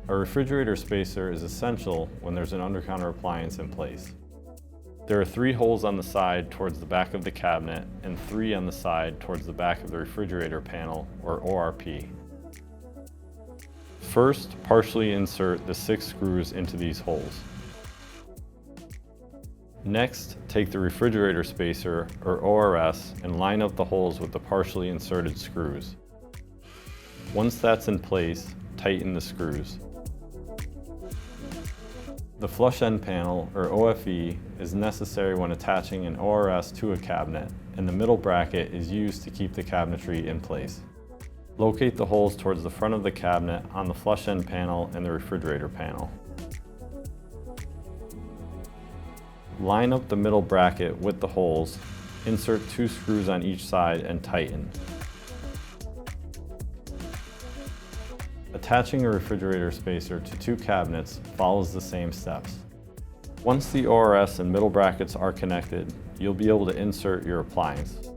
A refrigerator spacer is essential when there's an under-counter appliance in place. There are 3 holes on the side towards the back of the cabinet and 3 on the side towards the back of the refrigerator panel, or ORP. First, partially insert the 6 screws into these holes. Next, take the refrigerator spacer, or ORS, and line up the holes with the partially inserted screws. Once that's in place, tighten the screws. The flush end panel, or OFE, is necessary when attaching an ORS to a cabinet, and the middle bracket is used to keep the cabinetry in place. Locate the holes towards the front of the cabinet on the flush end panel and the refrigerator panel. Line up the middle bracket with the holes, insert 2 screws on each side and tighten. Attaching a refrigerator spacer to 2 cabinets follows the same steps. Once the ORS and middle brackets are connected, you'll be able to insert your appliance.